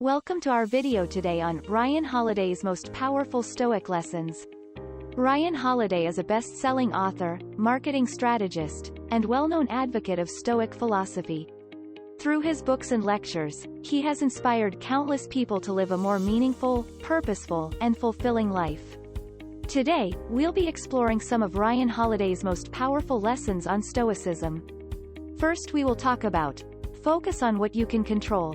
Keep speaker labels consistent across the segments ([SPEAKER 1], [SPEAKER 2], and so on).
[SPEAKER 1] Welcome to our video today on Ryan Holiday's most powerful Stoic lessons. Ryan Holiday is a best-selling author, marketing strategist, and well-known advocate of Stoic philosophy. Through his books and lectures, he has inspired countless people to live a more meaningful, purposeful, and fulfilling life. Today, we'll be exploring some of Ryan Holiday's most powerful lessons on Stoicism. First, we will talk about focus on what you can control.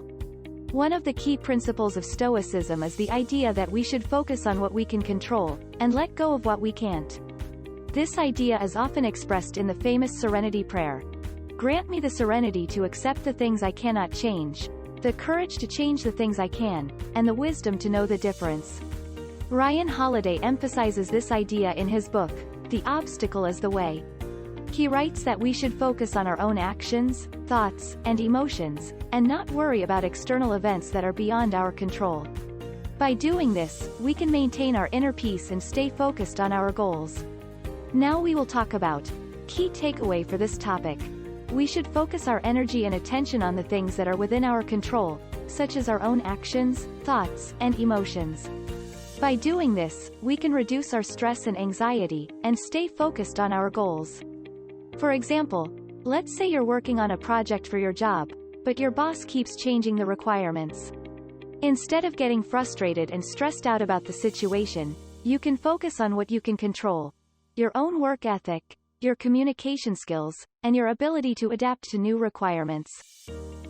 [SPEAKER 1] One of the key principles of Stoicism is the idea that we should focus on what we can control, and let go of what we can't. This idea is often expressed in the famous Serenity Prayer. Grant me the serenity to accept the things I cannot change, the courage to change the things I can, and the wisdom to know the difference. Ryan Holiday emphasizes this idea in his book, The Obstacle is the Way. He writes that we should focus on our own actions, thoughts, and emotions, and not worry about external events that are beyond our control. By doing this, we can maintain our inner peace and stay focused on our goals. Now we will talk about key takeaway for this topic. We should focus our energy and attention on the things that are within our control, such as our own actions, thoughts, and emotions. By doing this, we can reduce our stress and anxiety, and stay focused on our goals. For example, let's say you're working on a project for your job, but your boss keeps changing the requirements. Instead of getting frustrated and stressed out about the situation, you can focus on what you can control: your own work ethic, your communication skills, and your ability to adapt to new requirements.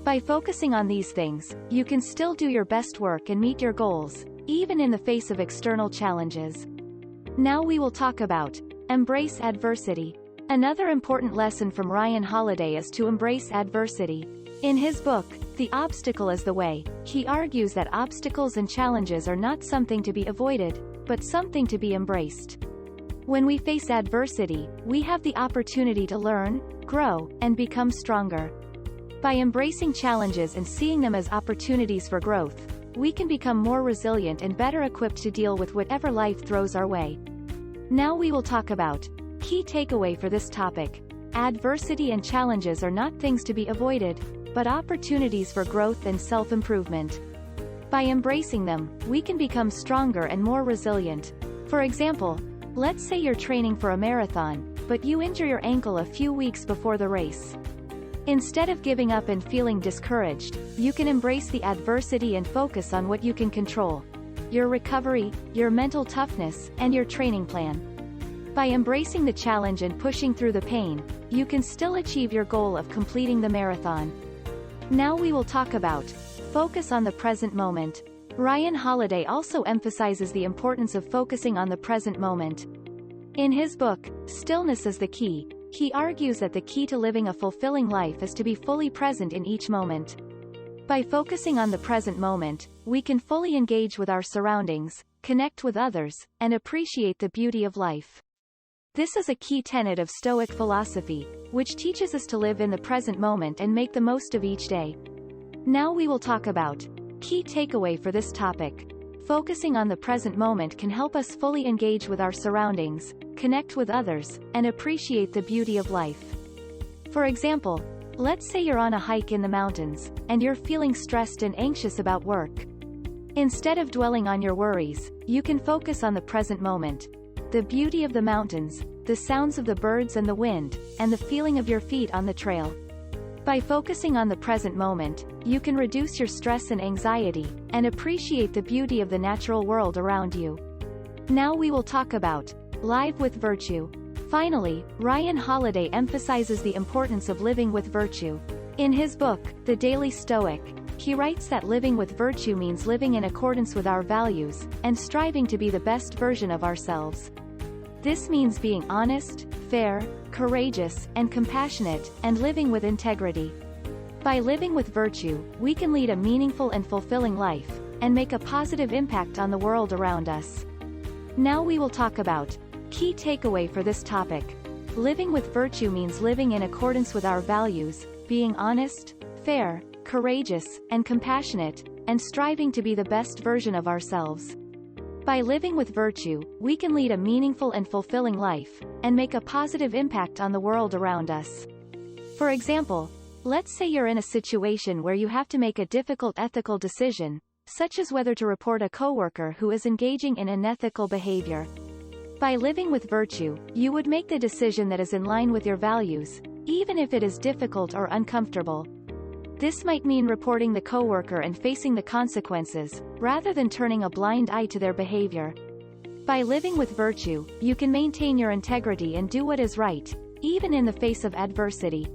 [SPEAKER 1] By focusing on these things, you can still do your best work and meet your goals, even in the face of external challenges. Now we will talk about embrace adversity. Another important lesson from Ryan Holiday is to embrace adversity. In his book, The Obstacle is the Way, he argues that obstacles and challenges are not something to be avoided, but something to be embraced. When we face adversity, we have the opportunity to learn, grow, and become stronger. By embracing challenges and seeing them as opportunities for growth, we can become more resilient and better equipped to deal with whatever life throws our way. Now we will talk about key takeaway for this topic. Adversity and challenges are not things to be avoided, but opportunities for growth and self-improvement. By embracing them, we can become stronger and more resilient. For example, let's say you're training for a marathon, but you injure your ankle a few weeks before the race. Instead of giving up and feeling discouraged, you can embrace the adversity and focus on what you can control: your recovery, your mental toughness, and your training plan. By embracing the challenge and pushing through the pain, you can still achieve your goal of completing the marathon. Now we will talk about focus on the present moment. Ryan Holiday also emphasizes the importance of focusing on the present moment. In his book, Stillness is the Key, he argues that the key to living a fulfilling life is to be fully present in each moment. By focusing on the present moment, we can fully engage with our surroundings, connect with others, and appreciate the beauty of life. This is a key tenet of Stoic philosophy, which teaches us to live in the present moment and make the most of each day. Now we will talk about key takeaway for this topic. Focusing on the present moment can help us fully engage with our surroundings, connect with others, and appreciate the beauty of life. For example, let's say you're on a hike in the mountains, and you're feeling stressed and anxious about work. Instead of dwelling on your worries, you can focus on the present moment: the beauty of the mountains, the sounds of the birds and the wind, and the feeling of your feet on the trail. By focusing on the present moment, you can reduce your stress and anxiety, and appreciate the beauty of the natural world around you. Now we will talk about live with virtue. Finally, Ryan Holiday emphasizes the importance of living with virtue. In his book, The Daily Stoic, he writes that living with virtue means living in accordance with our values, and striving to be the best version of ourselves. This means being honest, fair, courageous, and compassionate, and living with integrity. By living with virtue, we can lead a meaningful and fulfilling life, and make a positive impact on the world around us. Now we will talk about key takeaway for this topic. Living with virtue means living in accordance with our values, being honest, fair, courageous, and compassionate, and striving to be the best version of ourselves. By living with virtue, we can lead a meaningful and fulfilling life, and make a positive impact on the world around us. For example, let's say you're in a situation where you have to make a difficult ethical decision, such as whether to report a coworker who is engaging in unethical behavior. By living with virtue, you would make the decision that is in line with your values, even if it is difficult or uncomfortable. This might mean reporting the coworker and facing the consequences, rather than turning a blind eye to their behavior. By living with virtue, you can maintain your integrity and do what is right, even in the face of adversity.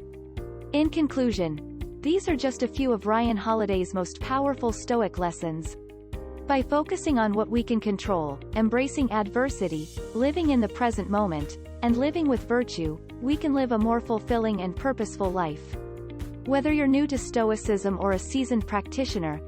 [SPEAKER 1] In conclusion, these are just a few of Ryan Holiday's most powerful Stoic lessons. By focusing on what we can control, embracing adversity, living in the present moment, and living with virtue, we can live a more fulfilling and purposeful life. Whether you're new to Stoicism or a seasoned practitioner,